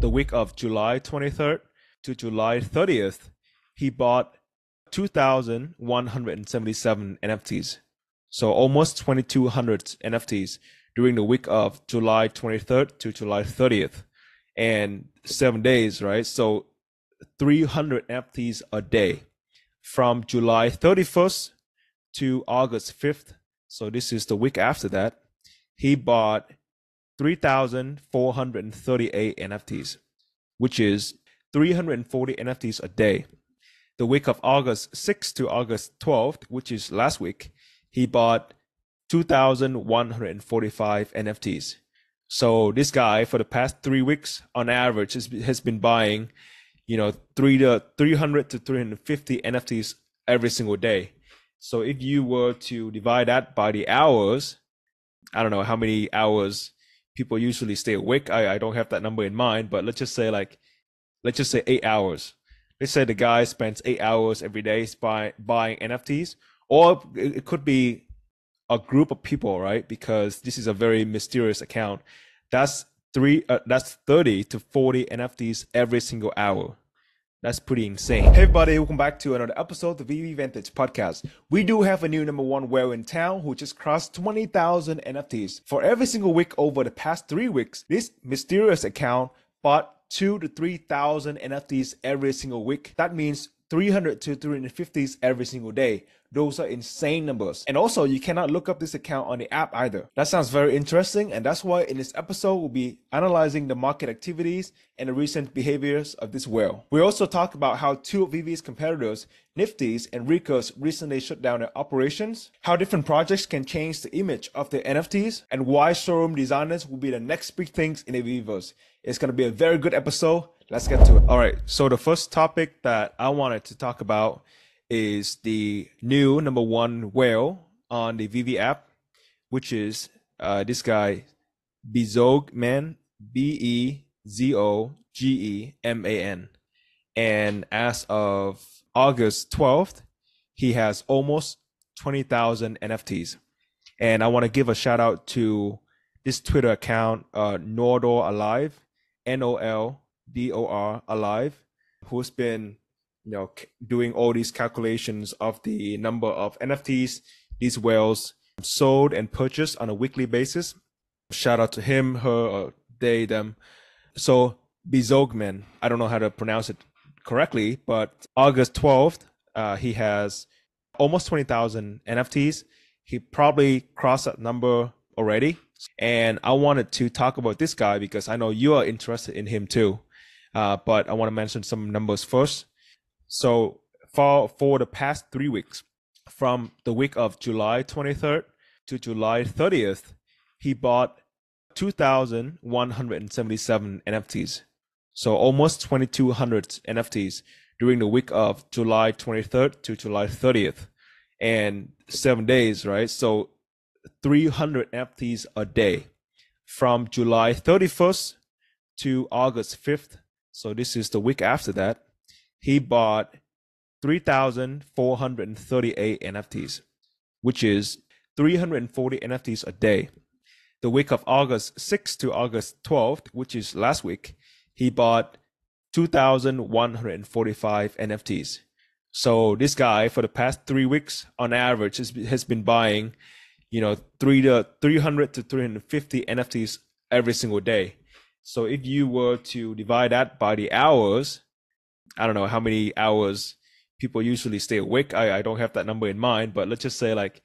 the week of July 23rd to July 30th, he bought 2,177 NFTs. So almost 2,200 NFTs during the week of July 23rd to July 30th. And 7 days, right? So 300 NFTs a day from July 31st to August 5th. So this is the week after that. He bought 3,438 NFTs, which is 340 NFTs a day. The week of August 6th to August 12th, which is last week, he bought 2,145 NFTs. So this guy for the past 3 weeks on average has been buying, 300 to 350 NFTs every single day. So if you were to divide that by the hours, I don't know how many hours people usually stay awake. I don't have that number in mind, but let's just say 8 hours. Let's say the guy spends 8 hours every day buying NFTs, or it could be a group of people, right? Because this is a very mysterious account. That's 30 to 40 NFTs every single hour. That's pretty insane. Hey everybody, welcome back to another episode of the VeVe Vantage Podcast. We do have a new number one whale in town who just crossed 20,000 NFTs. For every single week over the past 3 weeks, this mysterious account bought 2,000 to 3,000 NFTs every single week. That means 300 to 350s every single day. Those are insane numbers. And also, you cannot look up this account on the app either. That sounds very interesting, and that's why in this episode, we'll be analyzing the market activities and the recent behaviors of this whale. We also talk about how two of VeVe's competitors, Nifty and Recur, recently shut down their operations, how different projects can change the image of the NFTs, and why showroom designers will be the next big things in the VeVeVerse. It's going to be a very good episode. Let's get to it. All right, so the first topic that I wanted to talk about is the new number one whale on the VeVe app, which is this guy, BezogeMan, BezogeMan. And as of August 12th, he has almost 20,000 NFTs. And I want to give a shout out to this Twitter account, Nordor Alive, NOLDOR Alive, who's been doing all these calculations of the number of NFTs these whales sold and purchased on a weekly basis. Shout out to him, her, or they, them. So BezogeMan, I don't know how to pronounce it correctly, but August 12th, he has almost 20,000 NFTs. He probably crossed that number already. And I wanted to talk about this guy because I know you are interested in him too. But I want to mention some numbers first. So for the past 3 weeks, from the week of July 23rd to July 30th, he bought 2,177 NFTs. So almost 2,200 NFTs during the week of July 23rd to July 30th. And 7 days, right? So 300 NFTs a day from July 31st to August 5th. So this is the week after that. He bought 3,438 NFTs, which is 340 NFTs a day. The week of August 6th to August 12th, which is last week, he bought 2,145 NFTs. So this guy for the past 3 weeks on average has been buying, 300 to 350 NFTs every single day. So if you were to divide that by the hours, I don't know how many hours people usually stay awake. I don't have that number in mind, but let's just say 8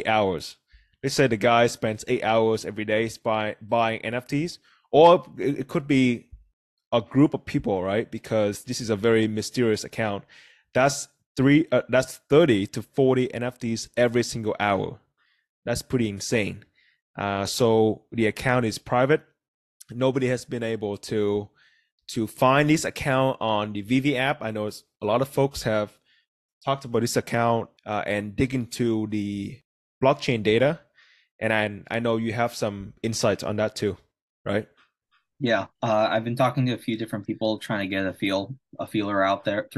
hours. Let's say the guy spends 8 hours every day buying NFTs, or it could be a group of people, right? Because this is a very mysterious account. That's 30 to 40 NFTs every single hour. That's pretty insane. So the account is private. Nobody has been able to find this account on the VeVe app. I know a lot of folks have talked about this account and dig into the blockchain data. And I know you have some insights on that too, right? Yeah, I've been talking to a few different people trying to get a feeler out there,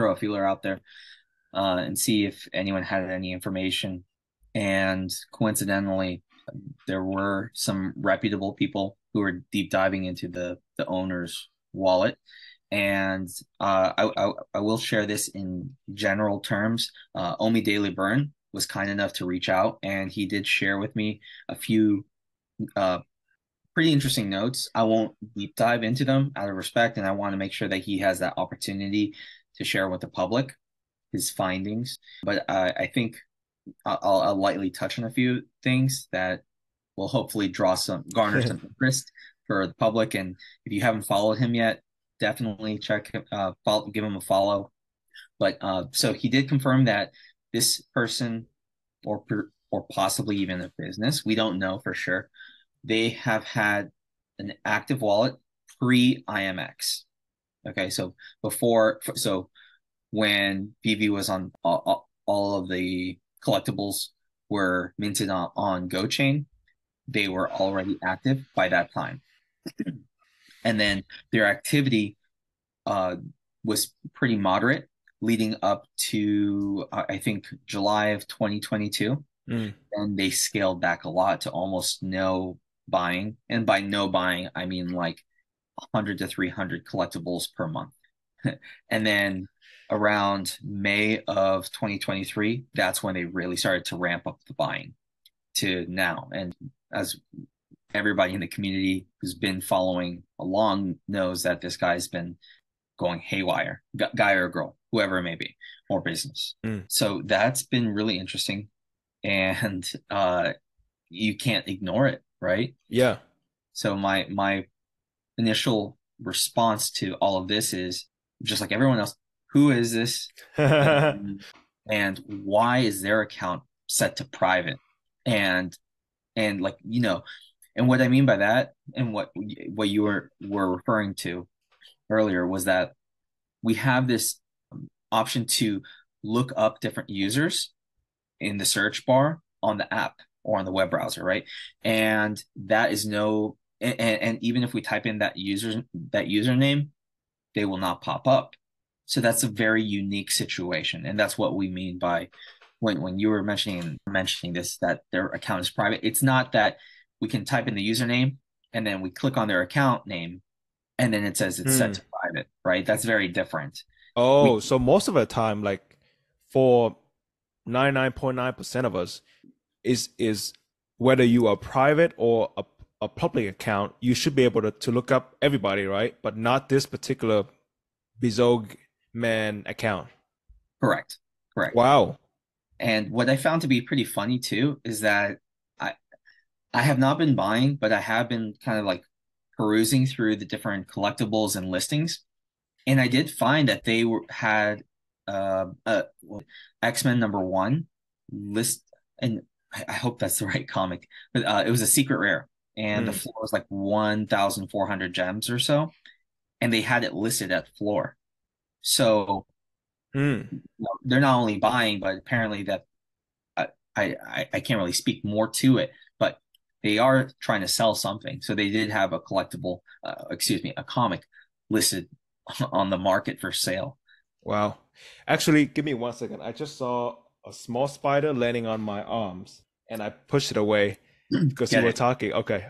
and see if anyone had any information. And coincidentally, there were some reputable people who were deep diving into the owner's wallet. And I will share this in general terms. Omi Daily Burn was kind enough to reach out, and he did share with me a few pretty interesting notes. I won't deep dive into them out of respect, and I want to make sure that he has that opportunity to share with the public his findings. But I think I'll lightly touch on a few things that will hopefully garner some interest for the public. And if you haven't followed him yet, definitely give him a follow. But so he did confirm that this person, or possibly even a business, we don't know for sure, they have had an active wallet pre-IMX. Okay, so when VeVe was on all of the collectibles were minted on GoChain, they were already active by that time. And then their activity was pretty moderate leading up to, I think, July of 2022. And they scaled back a lot to almost no buying. And by no buying, I mean like 100 to 300 collectibles per month. And then around May of 2023, that's when they really started to ramp up the buying to now. And as everybody in the community who's been following along knows, that this guy's been going haywire, guy or girl, whoever it may be, or business. So that's been really interesting. And you can't ignore it, right? Yeah. So my initial response to all of this is just like everyone else, who is this? And why is their account set to private? And like, and what I mean by that, and what you were referring to earlier, was that we have this option to look up different users in the search bar on the app or on the web browser, right? And that is and even if we type in that username, they will not pop up. So that's a very unique situation, and that's what we mean by when you were mentioning this, that their account is private. It's not that we can type in the username and then we click on their account name and then it says it's set to private, right? That's very different. So most of the time, like for 99.9% of us, is whether you are private or a public account, you should be able to look up everybody, right? But not this particular BezogeMan account. Correct. Wow. And what I found to be pretty funny too is that I have not been buying, but I have been kind of like perusing through the different collectibles and listings, and I did find that they had X-Men #1 list, and I hope that's the right comic, but it was a secret rare, and the floor was like 1,400 gems or so, and they had it listed at floor. So they're not only buying, but apparently that I can't really speak more to it, but they are trying to sell something. So they did have a a comic listed on the market for sale. Wow. Actually, give me 1 second. I just saw a small spider landing on my arms and I pushed it away because you were talking. Okay.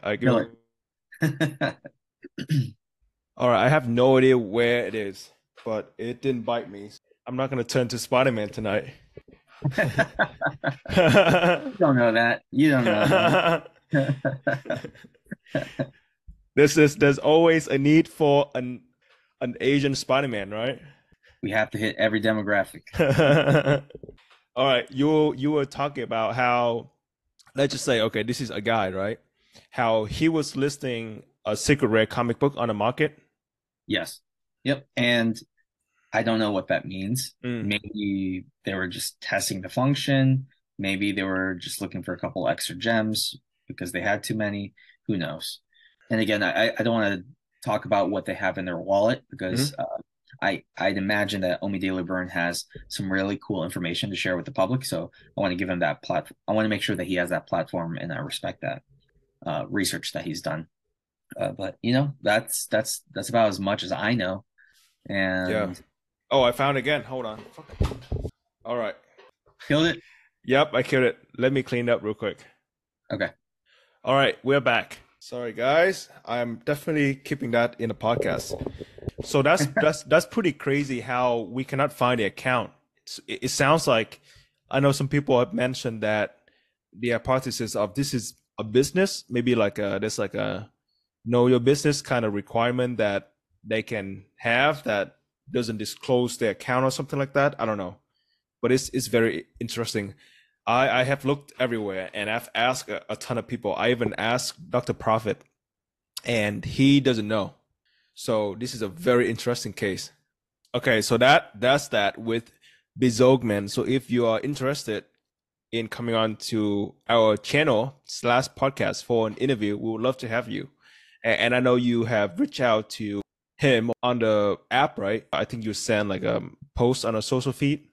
All right. I have no idea where it is, but it didn't bite me. I'm not going to turn to Spider-Man tonight. You don't know that. You don't know that. There's always a need for an Asian Spider-Man, right? We have to hit every demographic. All right, you were talking about how, let's just say, okay, this is a guy, right? How he was listing a secret rare comic book on the market. Yes. Yep. And I don't know what that means. Maybe they were just testing the function. Maybe they were just looking for a couple extra gems because they had too many. Who knows? And again, I don't want to talk about what they have in their wallet because I'd imagine that Omi Daily Burn has some really cool information to share with the public. So I want to give him that platform. I want to make sure that he has that platform, and I respect that research that he's done. But that's about as much as I know. And yeah. Oh, I found it again. Hold on. All right. Killed it? Yep, I killed it. Let me clean it up real quick. Okay. All right, we're back. Sorry, guys. I'm definitely keeping that in the podcast. So that's pretty crazy how we cannot find the account. It sounds like I know some people have mentioned that the hypothesis of this is a business, maybe like there's like a know your business kind of requirement that they can have that doesn't disclose their account or something like that. I don't know, but it's very interesting. I have looked everywhere and I've asked a ton of people. I even asked Dr. Profit, and he doesn't know. So this is a very interesting case. Okay, so that's that with BezogeMan. So if you are interested in coming on to our channel slash podcast for an interview, we would love to have you. And I know you have reached out to him on the app, right? I think you send like a post on a social feed.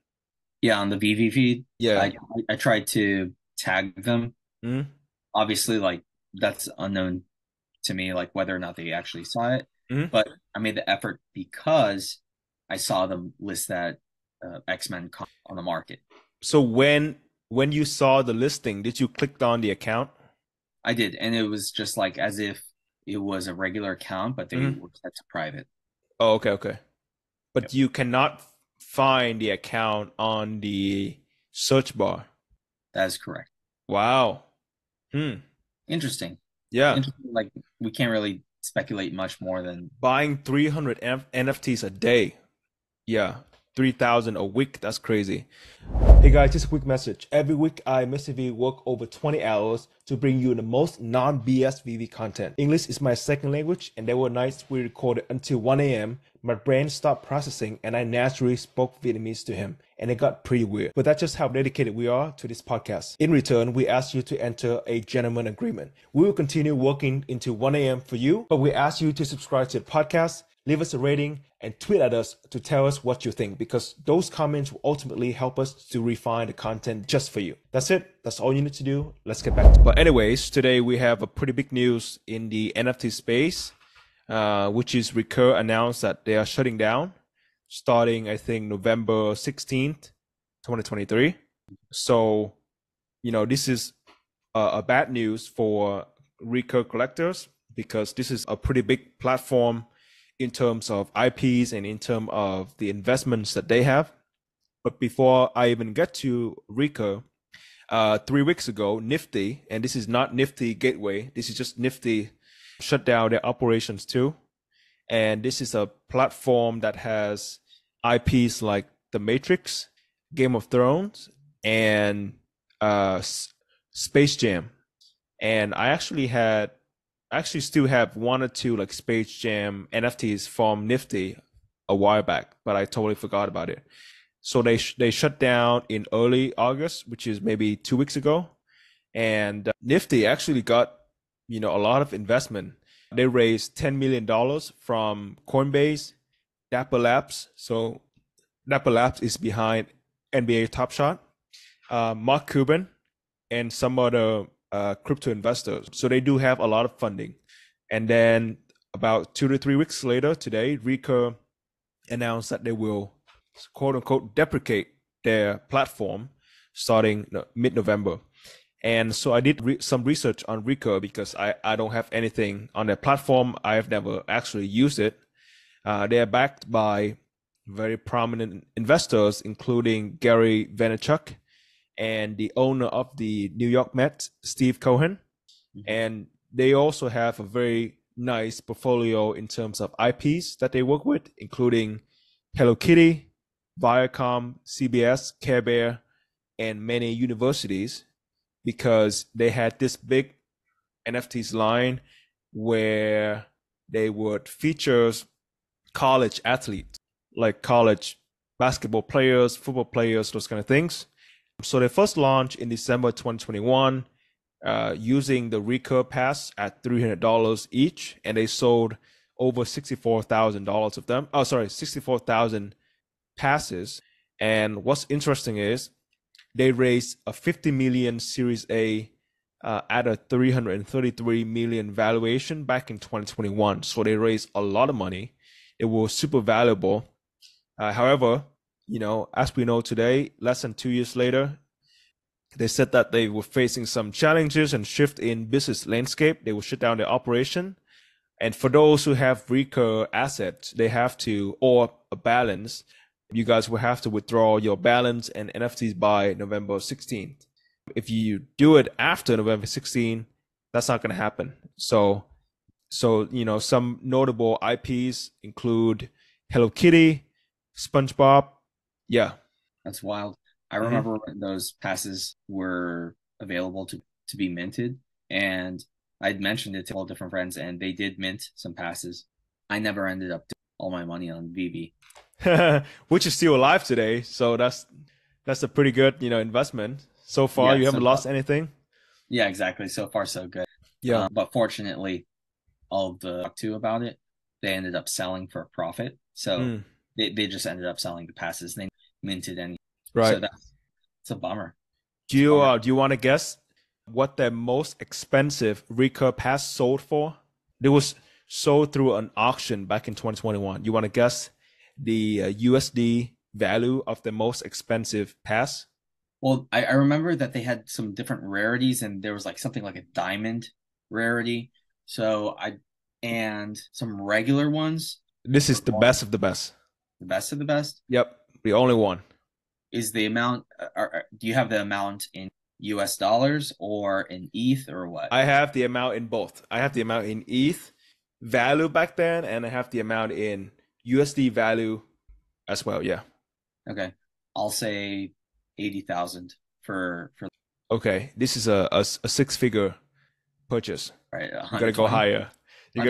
Yeah, on the VeVe feed, Yeah. I tried to tag them. Mhm. Obviously, like that's unknown to me, like whether or not they actually saw it. Mhm. But I made the effort because I saw them list that X-Men on the market. So when you saw the listing, did you click on the account? I did, and it was just like as if it was a regular account, but they Mhm. were set to private. Oh, okay, okay. Yep. But you cannot find the account on the search bar. That is correct. Wow. Hmm. Interesting. Yeah. Interesting. Like we can't really speculate much more than Buying 300 NFTs a day. Yeah. 3,000 a week. That's crazy. Hey guys, just a quick message. Every week I, Mr. V, work over 20 hours to bring you the most non-BS VV content. English is my second language, and there were nights we recorded until 1 a.m. My brain stopped processing and I naturally spoke Vietnamese to him, and it got pretty weird. But that's just how dedicated we are to this podcast. In return, we ask you to enter a gentleman agreement. We will continue working until 1 a.m. for you, but we ask you to subscribe to the podcast, leave us a rating, and tweet at us to tell us what you think, because those comments will ultimately help us to refine the content just for you. That's it. That's all you need to do. Let's get back to it. But anyways, today we have a pretty big news in the NFT space, which is Recur announced that they are shutting down starting, I think, November 16th, 2023. So, this is a bad news for Recur collectors, because this is a pretty big platform in terms of IPs and in terms of the investments that they have. But before I even get to Recur, 3 weeks ago, Nifty, and this is not Nifty Gateway, this is just Nifty, shut down their operations too. And this is a platform that has IPs like The Matrix, Game of Thrones, and Space Jam. And I actually still have one or two like Space Jam NFTs from Nifty a while back, but I totally forgot about it. So they shut down in early August, which is maybe 2 weeks ago, and Nifty actually got a lot of investment. They raised $10 million from Coinbase, Dapper Labs. So Dapper Labs is behind NBA Top Shot, Mark Cuban, and some other crypto investors. So they do have a lot of funding. And then about 2 to 3 weeks later, today, Recur announced that they will, quote unquote, deprecate their platform starting mid-November. And so I did some research on Recur, because I don't have anything on their platform. I have never actually used it. They are backed by very prominent investors, including Gary Vaynerchuk and the owner of the New York Mets, Steve Cohen. And they also have a very nice portfolio in terms of IPs that they work with, including Hello Kitty, Viacom, CBS, Care Bear, and many universities, because they had this big NFTs line where they would feature college athletes, like college basketball players, football players, those kind of things. So they first launched in December 2021 using the Recur Pass at $300 each, and they sold over $64,000 of them. Oh, sorry, 64,000 passes. And what's interesting is they raised a 50 million Series A at a 333 million valuation back in 2021. So they raised a lot of money. It was super valuable. However, as we know today, less than 2 years later, they said that they were facing some challenges and shift in business landscape. They will shut down their operation. And for those who have Recur assets, they have to, or a balance, you guys will have to withdraw your balance and NFTs by November 16th. If you do it after November 16th, that's not going to happen. So, some notable IPs include Hello Kitty, SpongeBob. Yeah. That's wild. I remember when those passes were available to be minted, and I'd mentioned it to all different friends, and they did mint some passes. I never ended up doing all my money on VeVe. Which is still alive today. So that's a pretty good, investment. So far, Yeah, you haven't so lost anything. yeah, exactly. So far, so good. Yeah. But fortunately, all of the talk to about it, they ended up selling for a profit. So they just ended up selling the passes. They minted any. Right. So it's a bummer. Do you want to guess what the most expensive Recur pass sold for? It was sold through an auction back in 2021. You want to guess the USD value of the most expensive pass? Well, I remember that they had some different rarities, and there was like something like a diamond rarity. And some regular ones. This is the best of the best. The best of the best? Yep, the only one. Is the amount, do you have the amount in US dollars or in ETH or what? I have the amount in both. I have the amount in ETH value back then, and I have the amount in USD value as well. Yeah. Okay. I'll say 80,000 for Okay, this is a six-figure purchase. right. You gotta go higher. You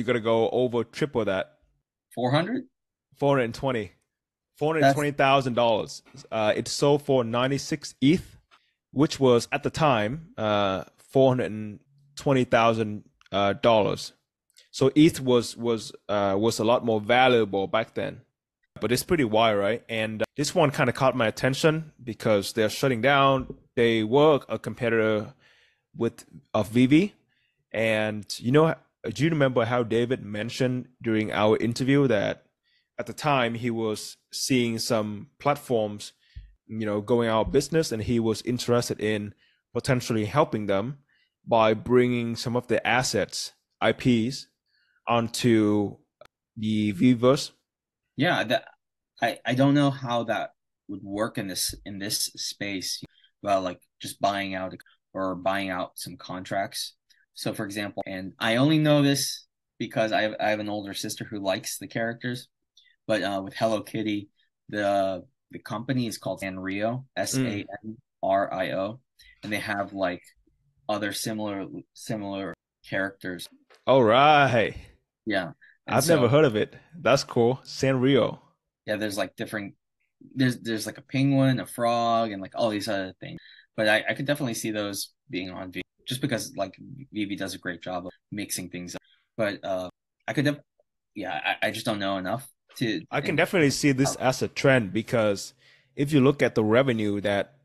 gotta go over triple that. 400? 420. $420,000. It sold for 96 ETH, which was at the time $420,000. So ETH was a lot more valuable back then. But it's pretty wild, right? And this one kind of caught my attention because they're shutting down. They were a competitor of VeVe, and do you remember how David mentioned during our interview that at the time he was seeing some platforms, going out of business, and he was interested in potentially helping them by bringing some of the assets, IPs, onto the VeVeVerse. Yeah, I don't know how that would work in this space. Well, like just buying out some contracts. So for example, and I only know this because I have an older sister who likes the characters, but with Hello Kitty, the company is called Sanrio, SANRIO, and they have like other similar characters. All right. Yeah. I've never heard of it. That's cool. Sanrio. Yeah, there's like different there's like a penguin, a frog, and like all these other things. But I could definitely see those being on VeVe just because like VeVe does a great job of mixing things up. But I just don't know enough to. I can definitely see this as a trend because if you look at the revenue that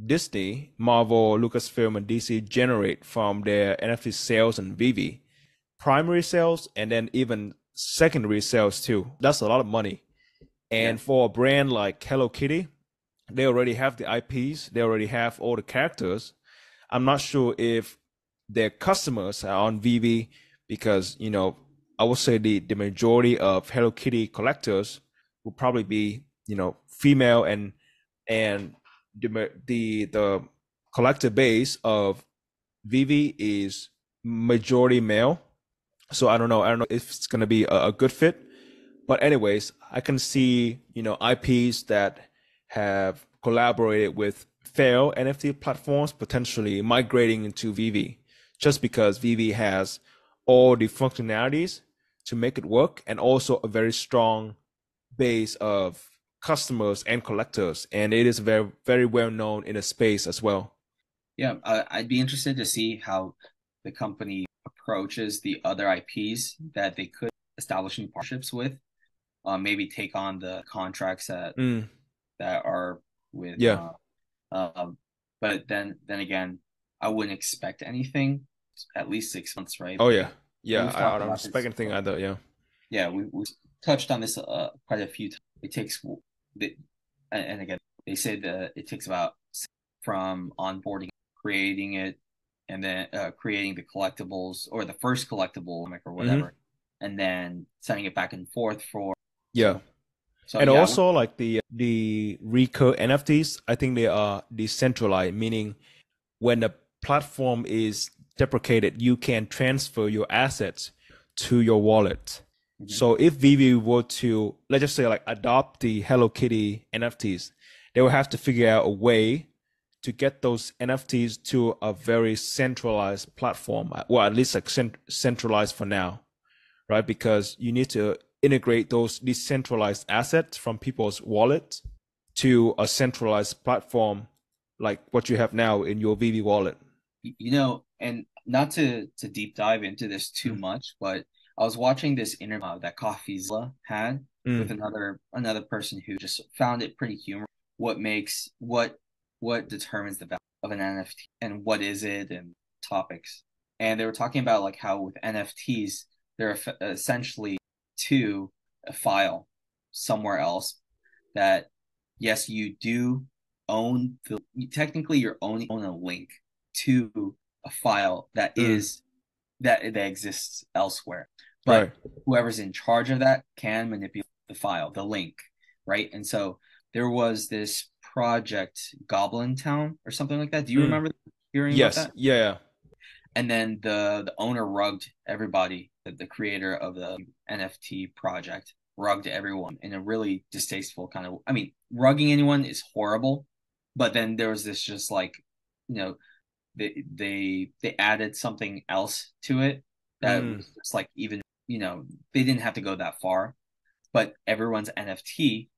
Disney, Marvel, Lucasfilm, and DC generate from their NFT sales and VeVe, primary sales and then even secondary sales too, that's a lot of money. And for a brand like Hello Kitty, they already have the IPs, they already have all the characters. I'm not sure if their customers are on VeVe because, I would say the majority of Hello Kitty collectors will probably be, female, and the collector base of VeVe is majority male. So I don't know if it's going to be a good fit. But anyways, I can see, IPs that have collaborated with failed NFT platforms potentially migrating into VeVe just because VeVe has all the functionalities to make it work and also a very strong base of customers and collectors. And it is very, very well known in the space as well. Yeah, I'd be interested to see how the company approaches the other IPs that they could establish new partnerships with. Maybe take on the contracts that are with. But then again, I wouldn't expect anything. At least 6 months, right? Oh yeah, I don't expect anything either. Yeah. Yeah, we touched on this quite a few times. It takes and again, they say that it takes about from onboarding, creating it, and then creating the collectibles or the first collectible or whatever, and then sending it back and forth for So and yeah, also like the Recur NFTs, I think they are decentralized, meaning when the platform is deprecated, you can transfer your assets to your wallet. So if VeVe were to, let's just say, like adopt the Hello Kitty NFTs, they will have to figure out a way to get those NFTs to a very centralized platform, or at least like centralized for now, right? Because you need to integrate those decentralized assets from people's wallets to a centralized platform like what you have now in your VeVe wallet. And not to deep dive into this too much, but I was watching this interview that CoffeeZilla had with another person who just found it pretty humorous. What determines the value of an NFT and what is it and topics. And they were talking about like how with NFTs they're essentially to a file somewhere else that yes you do own technically you're only own a link to a file that is that exists elsewhere, but whoever's in charge of that can manipulate the file, the link, right? And so there was this project Goblin Town or something like that. Do you remember hearing about that? Yeah. And then the owner rugged everybody, the creator of the NFT project rugged everyone in a really distasteful kind of, I mean, rugging anyone is horrible, but then there was this just like, they added something else to it that was just like, even, they didn't have to go that far, but everyone's NFT,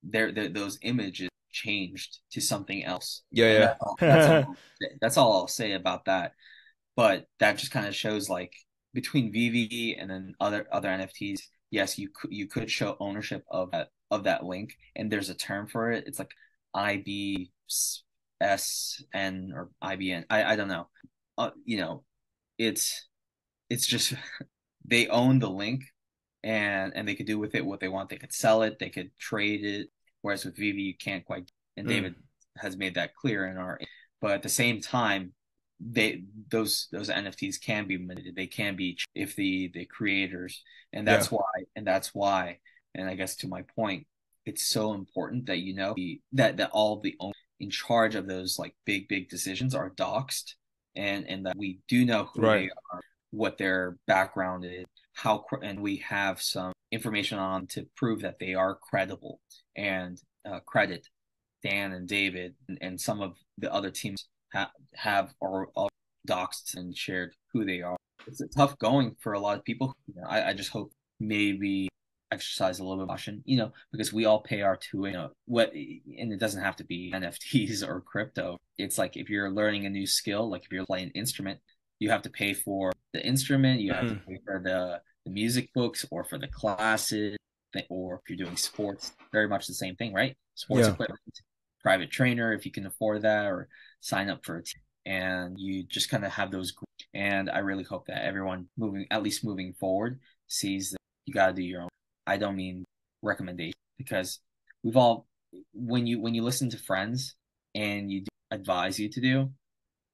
those images changed to something else. Yeah. That's all I'll say about that. But that just kind of shows like between VeVe and then other NFTs, yes, you could show ownership of that link, and there's a term for it. It's like IBSN or IBN. I don't know. It's just they own the link, and they could do with it what they want. They could sell it, they could trade it. Whereas with VeVe, you can't quite. And David has made that clear but at the same time, those NFTs can be manipulated. They can be if the creators, and that's why, and I guess to my point, it's so important that that all the owners in charge of those like big decisions are doxxed, and that we do know who they are, what their background is, and we have some information on to prove that they are credible, and credit Dan and David and some of the other teams have or doxed and shared who they are. It's a tough going for a lot of people. I just hope maybe exercise a little bit of caution, because we all pay our and it doesn't have to be NFTs or crypto. It's like if you're learning a new skill, like if you're playing an instrument, you have to pay for the instrument, you have to pay for the music books or for the classes, or if you're doing sports, very much the same thing, right? Sports equipment, private trainer if you can afford that, or sign up for a team, and you just kind of have those groups. And I really hope that everyone moving forward sees that you got to do your own. I don't mean recommendation, because we've all, when you listen to friends and you advise you to do,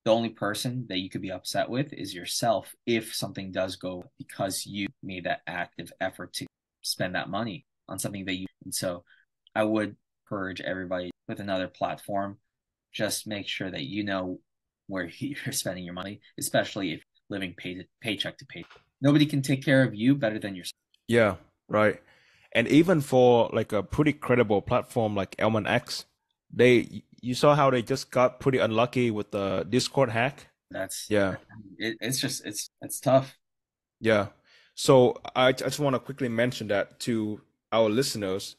the only person that you could be upset with is yourself if something does go, because you made that active effort to spend that money on something that you. And so I would encourage everybody with another platform, just make sure that you know where you're spending your money, especially if living paycheck to paycheck. Nobody can take care of you better than yourself. Yeah, right. And even for like a pretty credible platform like Elman X, you saw how they just got pretty unlucky with the Discord hack. It's tough. Yeah. So I just want to quickly mention that to our listeners.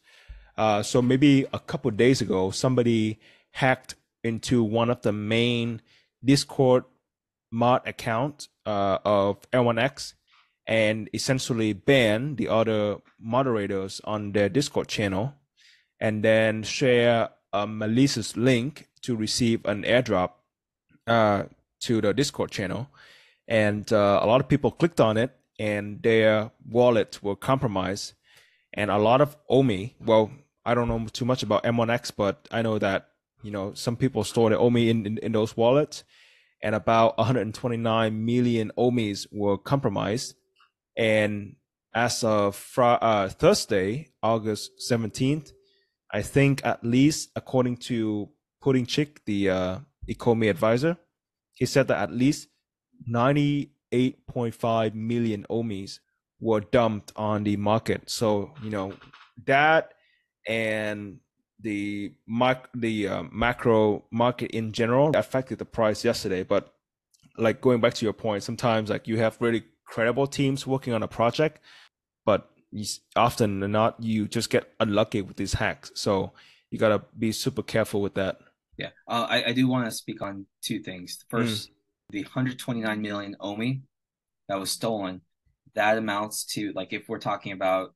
So maybe a couple of days ago, somebody hacked into one of the main Discord mod account of L1X and essentially banned the other moderators on their Discord channel, and then share a malicious link to receive an airdrop to the Discord channel. And a lot of people clicked on it, and their wallets were compromised. And a lot of OMI, well, I don't know too much about M1X, but I know that, some people store their OMI in those wallets. and about 129 million Ohms were compromised. And as of Thursday, August 17th, I think at least according to Pudding Chick, the economy advisor, he said that at least 98.5 million Ohms were dumped on the market. So, that and the macro market in general affected the price yesterday. But like going back to your point, sometimes like you have really credible teams working on a project, but often than not, you just get unlucky with these hacks. So you gotta be super careful with that. Yeah, I do want to speak on two things. First, the 129 million Omi that was stolen, that amounts to, like, if we're talking about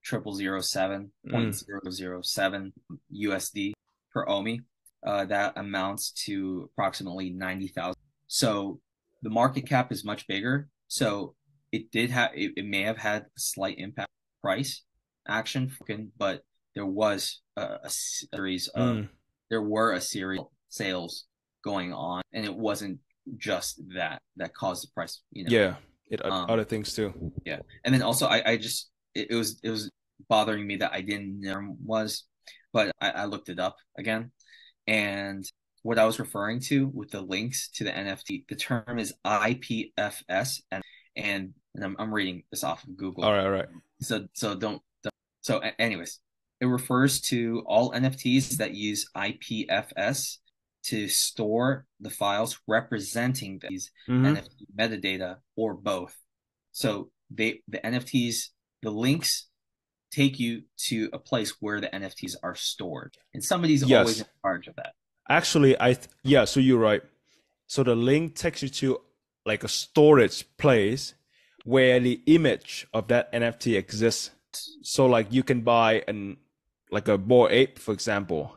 0007.007 USD per Omi, that amounts to approximately 90,000. So the market cap is much bigger. So it may have had a slight impact price action, but there was a series of sales going on, and it wasn't just that caused the price. Yeah, other things too. Yeah, and then also it was bothering me that I didn't know was, but I looked it up again, and what I was referring to with the links to the NFT, the term is IPFS, and I'm reading this off of Google. All right. So don't. So anyways, it refers to all NFTs that use IPFS to store the files representing these NFT metadata or both. So the NFTs, the links take you to a place where the NFTs are stored, and somebody's always in charge of that. Actually, so you're right. So the link takes you to like a storage place where the image of that NFT exists. So like you can buy like a Bored Ape, for example,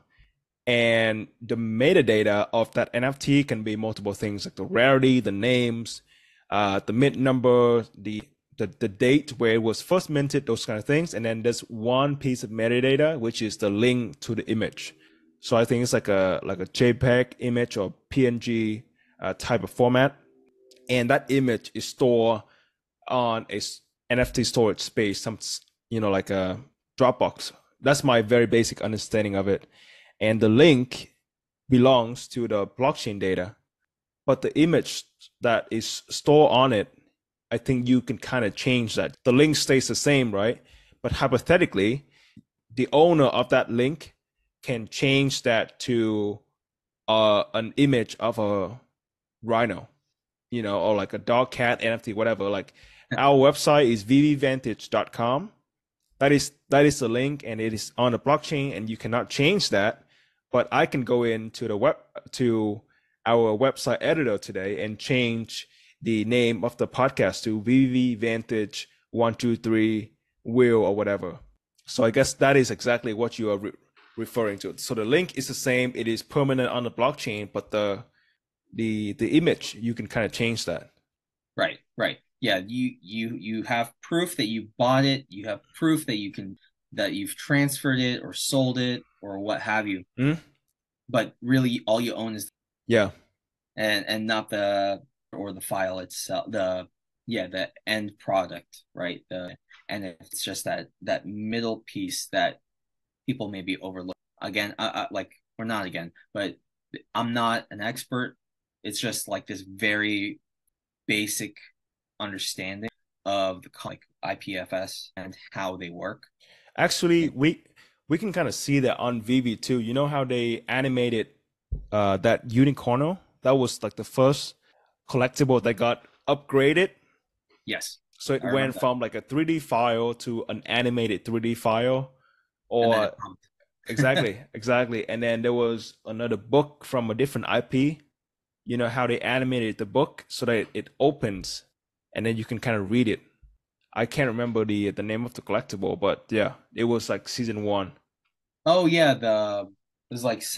and the metadata of that NFT can be multiple things, like the rarity, the names, the mint number, the date where it was first minted, those kind of things. And then there's one piece of metadata, which is the link to the image. So I think it's like a JPEG image or PNG type of format, and that image is stored on a NFT storage space, like a Dropbox. That's my very basic understanding of it. And the link belongs to the blockchain data, but the image that is stored on it, I think you can kind of change that. The link stays the same, right? But hypothetically, the owner of that link can change that to an image of a rhino, or like a dog, cat, NFT, whatever. Like our website is VeVeVantage.com. That is the link, and it is on the blockchain, and you cannot change that. But I can go into to our website editor today and change the name of the podcast to VeVe Vantage 123 Will or whatever. So I guess that is exactly what you are referring to. So the link is the same; it is permanent on the blockchain, but the image, you can kind of change that. Right. Yeah, you have proof that you bought it. You have proof that you've transferred it or sold it or what have you. But really, all you own is and not the file itself. The end product, right? And it's just that middle piece that people maybe overlook. Again, we're not again, but I'm not an expert. It's just like this very basic understanding of the IPFS and how they work. Actually, we can kind of see that on VeVe too. You know how they animated that unicorn? That was like the first collectible that got upgraded. Yes. So it went from like a 3D file to an animated 3D file, or exactly. And then there was another book from a different IP. You know how they animated the book so that it opens, and then you can kind of read it. I can't remember the name of the collectible, but yeah, it was like season 1. Oh yeah, it was with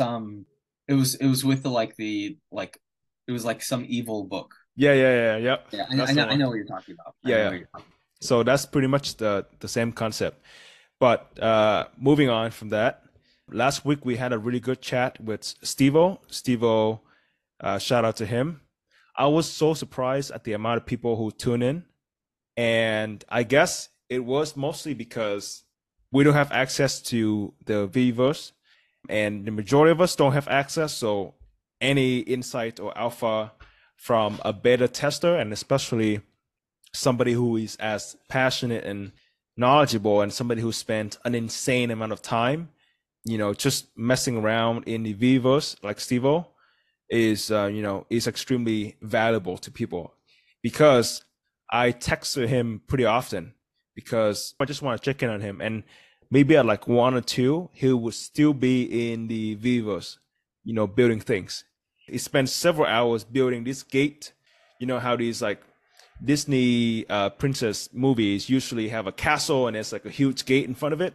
it was like some evil book. Yeah. Yeah, I know what you're talking about. Yeah. So that's pretty much the same concept. But moving on from that, last week we had a really good chat with Steve-O. Steve-O, shout out to him. I was so surprised at the amount of people who tune in. And I guess it was mostly because we don't have access to the VeVeVerse, and the majority of us don't have access. So any insight or alpha from a beta tester, and especially somebody who is as passionate and knowledgeable, and somebody who spent an insane amount of time, just messing around in the VeVeVerse, like Stevo, is extremely valuable to people, because I text him pretty often because I just want to check in on him. And maybe at like 1 or 2, he would still be in the VeVeVerse, building things. He spent several hours building this gate. You know how these like Disney princess movies usually have a castle and there's like a huge gate in front of it.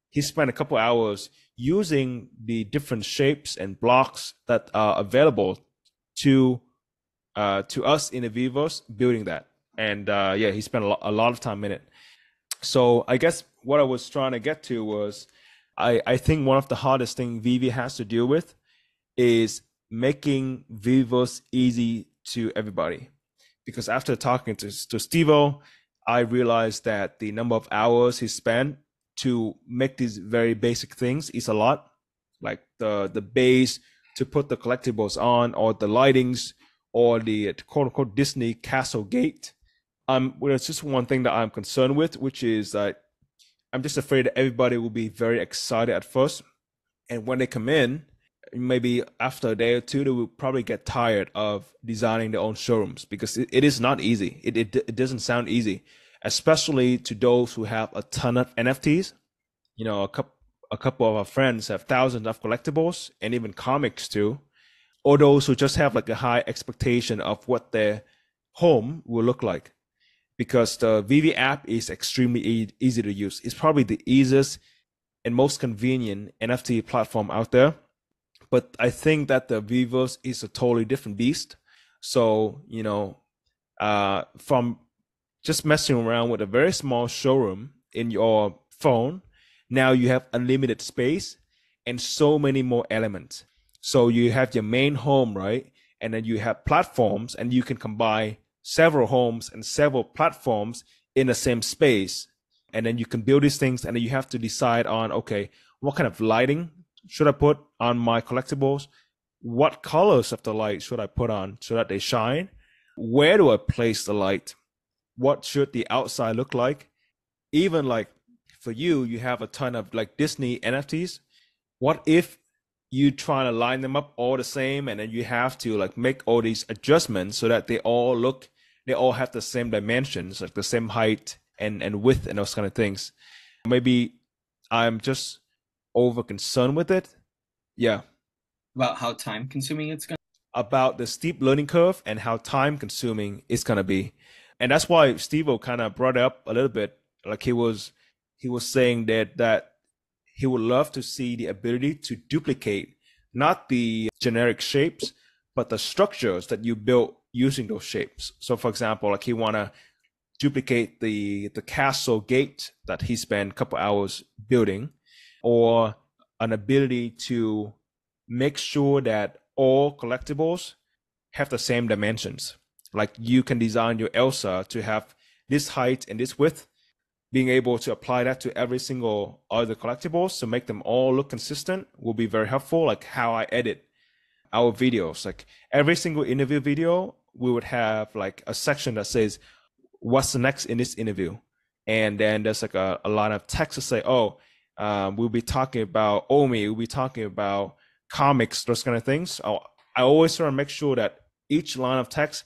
He spent a couple hours using the different shapes and blocks that are available to us in the VeVeVerse, building that. And yeah, he spent a lot of time in it. So I guess what I was trying to get to was, I think one of the hardest things VeVe has to deal with is making VeVeVerse easy to everybody. Because after talking to Stevo, I realized that the number of hours he spent to make these very basic things is a lot. Like the base to put the collectibles on, or the lightings, or the quote unquote Disney castle gate. Well, it's just one thing that I'm concerned with, which is that I'm just afraid that everybody will be very excited at first. And when they come in, maybe after a day or two, they will probably get tired of designing their own showrooms, because it is not easy. It doesn't sound easy, especially to those who have a ton of NFTs. A couple of our friends have thousands of collectibles and even comics too, or those who just have like a high expectation of what their home will look like. Because the VeVe app is extremely easy to use. It's probably the easiest and most convenient NFT platform out there. But I think that the VeVeVerse is a totally different beast. So, from just messing around with a very small showroom in your phone, now you have unlimited space and so many more elements. So you have your main home, right? And then you have platforms, and you can combine several homes and several platforms in the same space. And then you can build these things, and then you have to decide on, okay, what kind of lighting should I put on my collectibles? What colors of the light should I put on so that they shine? Where do I place the light? What should the outside look like? Even like for you have a ton of like Disney NFTs. What if you try to line them up all the same, and then you have to like make all these adjustments so that they all have the same dimensions, like the same height and width and those kind of things. Maybe I'm just over concerned with it. Yeah. About how time consuming it's going to About the steep learning curve and how time consuming it's going to be. And that's why Steve-O kind of brought it up a little bit. Like he was saying that he would love to see the ability to duplicate not the generic shapes, but the structures that you built using those shapes. So for example, like he want to duplicate the castle gate that he spent a couple hours building, or an ability to make sure that all collectibles have the same dimensions. Like you can design your Elsa to have this height and this width, being able to apply that to every single other collectibles to make them all look consistent will be very helpful. Like how I edit our videos, like every single interview video, we would have like a section that says, what's the next in this interview? And then there's like a line of text to say, we'll be talking about Omi, we'll be talking about comics, those kind of things. I always try to make sure that each line of text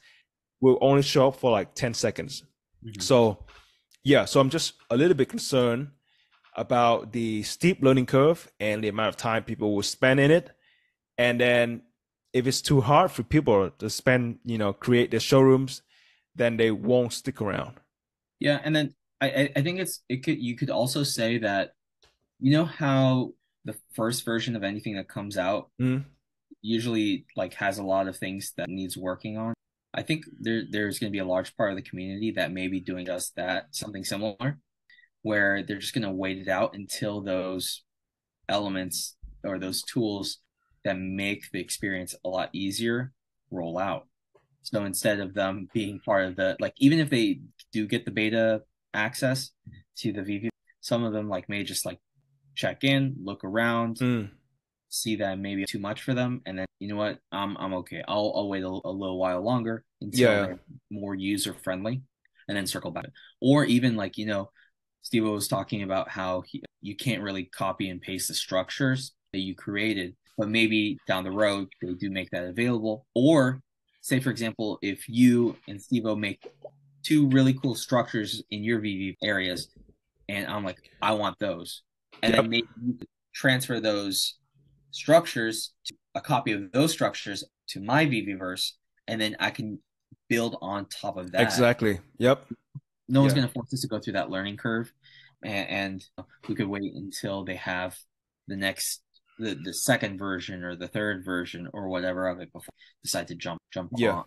will only show up for like 10 seconds. Mm-hmm. So I'm just a little bit concerned about the steep learning curve and the amount of time people will spend in it. And then if it's too hard for people to spend, create their showrooms, then they won't stick around. Yeah. And then I think you could also say that, how the first version of anything that comes out usually like has a lot of things that needs working on. I think there's going to be a large part of the community that may be doing just that, something similar, where they're just going to wait it out until those elements or those tools that make the experience a lot easier roll out. So instead of them being part of the, like, even if they do get the beta access to the VeVe, some of them like may just like check in, look around, see that maybe too much for them, and then you know what, I'm okay. I'll wait a little while longer until Yeah, they're more user friendly, and then circle back. Or even like Steve was talking about how you can't really copy and paste the structures that you created, but maybe down the road they do make that available. Or say, for example, if you and Steve make two really cool structures in your VV areas, and I'm like, I want those, and yep, then maybe you could transfer those structures to a copy of those structures to my VeVeVerse, and then I can build on top of that. exactly, yep, No one's yeah. going to force us to go through that learning curve, and we could wait until they have the next the second version or the third version or whatever of it before decide to jump Yeah. on.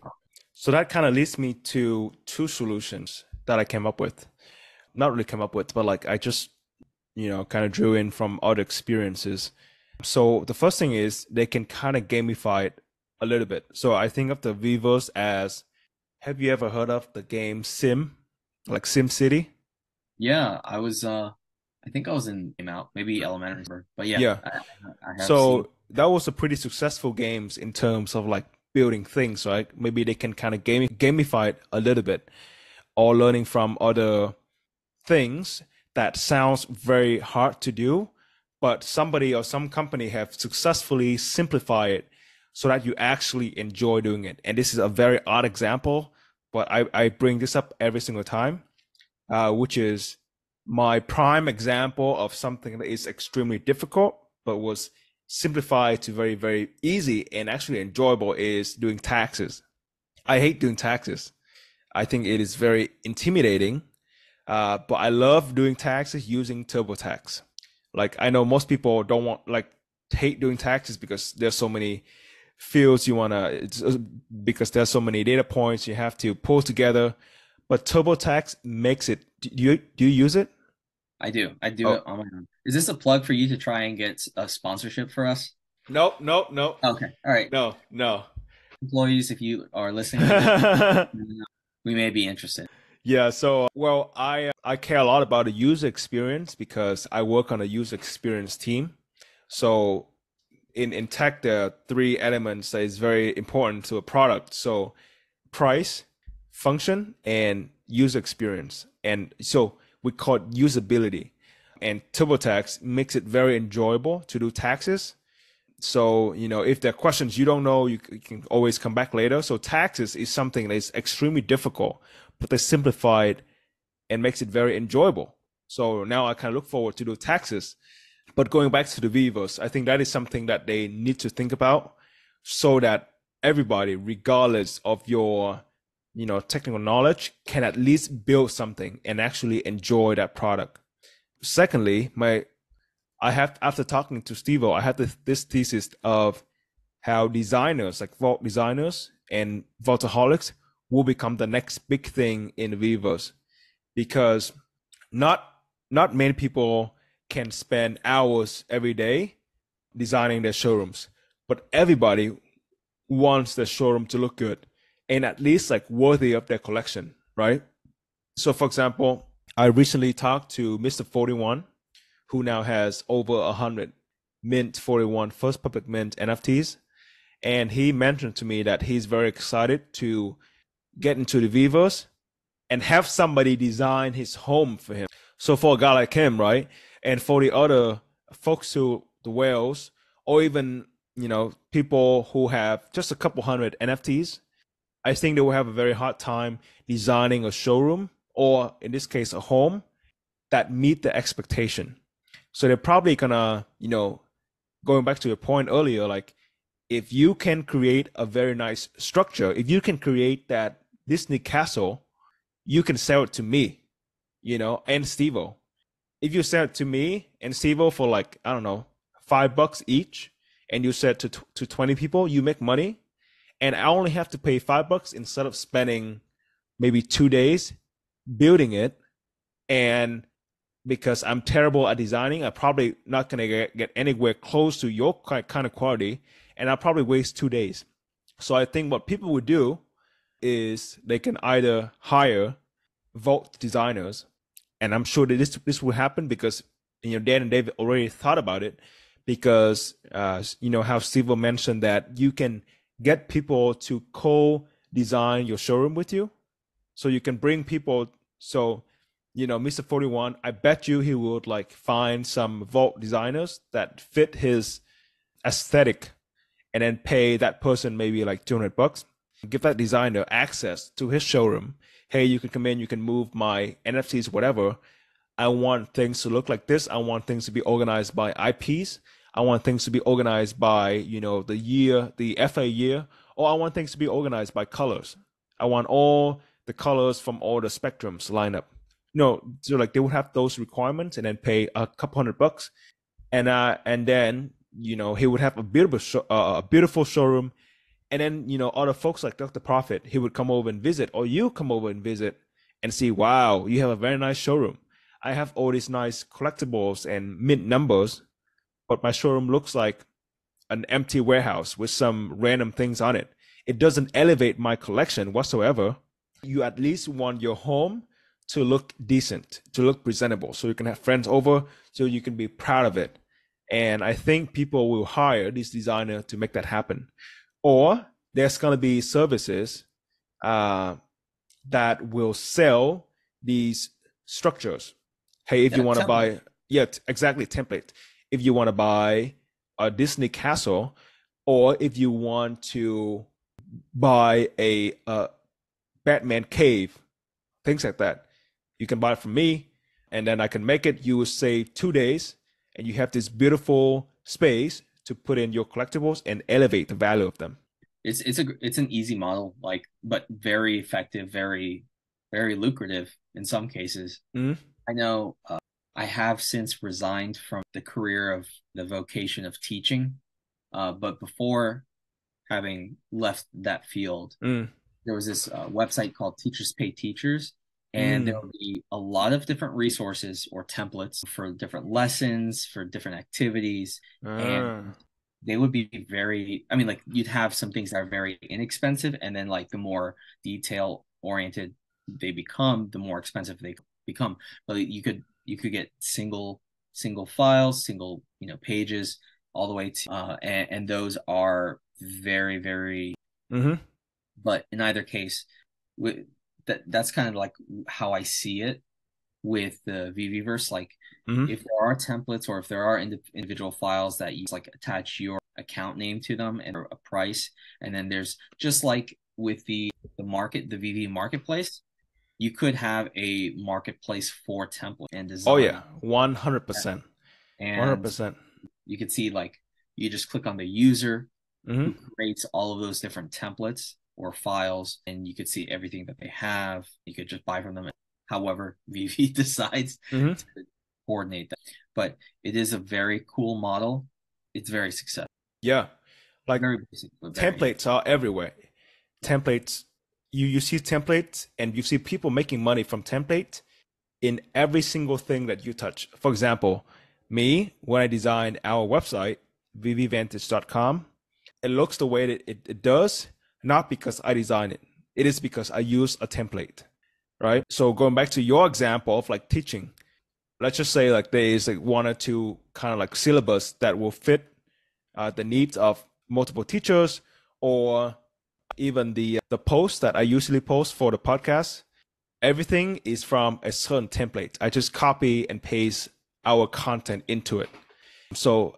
So that kind of leads me to two solutions that I came up with. Not really came up with, but like I just, kind of drew in from other experiences. So the first thing is they can kind of gamify it a little bit. So I think of the VeVeVerse as, have you ever heard of the game Sim, like Sim City? Yeah, I think I was in game out, maybe elementary, but yeah, Yeah. I have seen. So that was a pretty successful games in terms of like building things, right? Maybe they can kind of gamify it a little bit, or learning from other things that sounds very hard to do, but somebody or some company have successfully simplified it so that you actually enjoy doing it. And this is a very odd example, but I bring this up every single time, which is my prime example of something that is extremely difficult, but was simplified to very, very easy and actually enjoyable is doing taxes. I hate doing taxes. I think it is very intimidating, but I love doing taxes using TurboTax. Like I know most people don't want like hate doing taxes because there's so many fields you wanna because there's so many data points you have to pull together. But TurboTax makes it. Do you use it? I do. I do Oh it on my own. Is this a plug for you to try and get a sponsorship for us? no no no Okay. All right. no no. Employees, if you are listening to this, we may be interested. Yeah, so well, I care a lot about the user experience because I work on a user experience team. So in tech, there are three elements that is very important to a product. So price, function, and user experience. And so we call it usability. And TurboTax makes it very enjoyable to do taxes. So, if there are questions you don't know, you can always come back later. So taxes is something that is extremely difficult, but they simplify it and makes it very enjoyable. So now I kind of look forward to do taxes. But going back to the VeVeVerse, I think that is something that they need to think about so that everybody, regardless of your, technical knowledge, can at least build something and actually enjoy that product. Secondly, I have after talking to Steve-O, I have this thesis of how designers, like vault designers and vaultaholics, will become the next big thing in the VeVeVerse, because not not many people can spend hours every day designing their showrooms, but everybody wants their showroom to look good and at least like worthy of their collection, right? So, for example, I recently talked to Mr. 41, who now has over 100 Mint 41 first public mint NFTs. And he mentioned to me that he's very excited to get into the VeVeVerse and have somebody design his home for him. So for a guy like him, right? And for the other folks who, the whales, or even, people who have just a couple hundred NFTs, I think they will have a very hard time designing a showroom, or in this case, a home that meet the expectation. So they're probably gonna, going back to your point earlier, like if you can create a very nice structure, if you can create that Disney castle, you can sell it to me, and Stevo. If you sell it to me and Stevo for like, I don't know, $5 each, and you sell it to 20 people, you make money. And I only have to pay $5 instead of spending maybe 2 days building it. And because I'm terrible at designing, I'm probably not going to get anywhere close to your kind of quality. And I'll probably waste 2 days. So I think what people would do is they can either hire vault designers, and I'm sure that this will happen because Dan and David already thought about it, because how Steve mentioned that you can get people to co-design your showroom with you, so you can bring people. So Mr. 41, I bet you he would like find some vault designers that fit his aesthetic, and then pay that person maybe like $200. Give that designer access to his showroom. Hey, you can come in, you can move my NFTs, whatever. I want things to look like this. I want things to be organized by IPs. I want things to be organized by, the year, the FA year, or I want things to be organized by colors. I want all the colors from all the spectrums line up. So like they would have those requirements and then pay a couple $100, and then he would have a beautiful showroom, and then other folks like Dr. Profit, he would come over and visit, or you come over and visit and see, wow, you have a very nice showroom. I have all these nice collectibles and mint numbers, but my showroom looks like an empty warehouse with some random things on it. It doesn't elevate my collection whatsoever. You at least want your home to look decent, to look presentable, so you can have friends over, so you can be proud of it. And I think people will hire this designer to make that happen. Or there's going to be services that will sell these structures. Hey, if you want to buy, exactly, template. If you want to buy a Disney castle, or if you want to buy a Batman cave, things like that, you can buy it from me, and then I can make it. You will save 2 days, and you have this beautiful space to put in your collectibles and elevate the value of them. It's an easy model, but very effective, very, very lucrative in some cases. Mm-hmm. I know I have since resigned from the career of the vocation of teaching, but before having left that field, there was this website called Teachers Pay Teachers, and there will be a lot of different resources or templates for different lessons, for different activities, and they would be very, you'd have some things that are very inexpensive, and then like the more detail oriented they become, the more expensive they become. But you could get single files, single pages, all the way to and those are very, very but in either case, that's kind of like how I see it with the VeVeVerse. Like if there are templates, or if there are individual files that you like attach your account name to them and a price, and then there's just like with the VeVe marketplace, you could have a marketplace for template and design. Oh yeah, 100%. And 100%. You could see like you just click on the user who creates all of those different templates or files, and you could see everything that they have. You could just buy from them, however VeVe decides to coordinate that. But it is a very cool model. It's very successful. Yeah, like very basic, templates are everywhere. Templates, you see templates, and you see people making money from templates in every single thing that you touch. For example, me, when I designed our website, VeVeVantage.com, it looks the way that it does, not because I designed it. It is because I use a template, right? So going back to your example of like teaching, let's just say like there is like 1 or 2 kind of like syllabus that will fit the needs of multiple teachers, or even the posts that I usually post for the podcast. Everything is from a certain template. I just copy and paste our content into it. So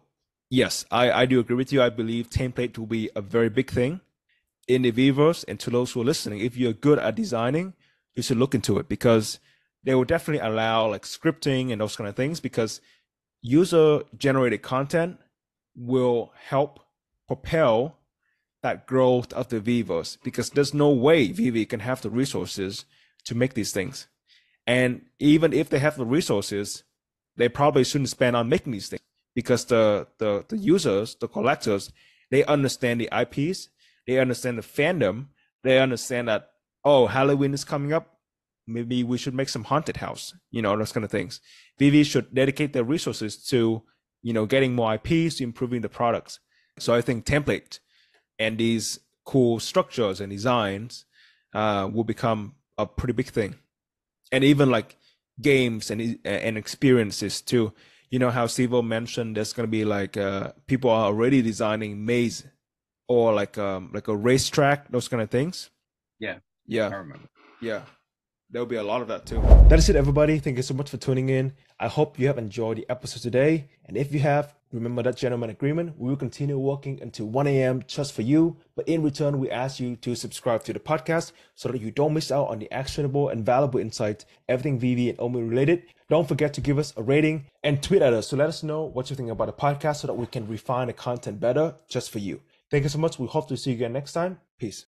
yes, I do agree with you. I believe template will be a very big thing in the VeVeVerse. And to those who are listening, if you're good at designing, you should look into it, because they will definitely allow like scripting and those kind of things, because user generated content will help propel that growth of the VeVeVerse, because there's no way VeVe can have the resources to make these things. And even if they have the resources, they probably shouldn't spend on making these things, because the users, the collectors, they understand the IPs, they understand the fandom, they understand that, oh, Halloween is coming up, maybe we should make some haunted house, those kind of things. VeVe should dedicate their resources to, getting more IPs, to improving the products. So I think template and these cool structures and designs will become a pretty big thing. And even like games and experiences too. You know how Sivo mentioned there's gonna be like people are already designing maze or like a racetrack, those kind of things. Yeah, I Yeah, remember. yeah. There'll be a lot of that too. That is it, everybody. Thank you so much for tuning in. I hope you have enjoyed the episode today. And if you have, remember that gentleman agreement. We will continue working until 1 a.m. just for you. But in return, we ask you to subscribe to the podcast so that you don't miss out on the actionable and valuable insights, everything VeVe and Omi related. Don't forget to give us a rating and tweet at us to let us know what you think about the podcast so that we can refine the content better just for you. Thank you so much. We hope to see you again next time. Peace.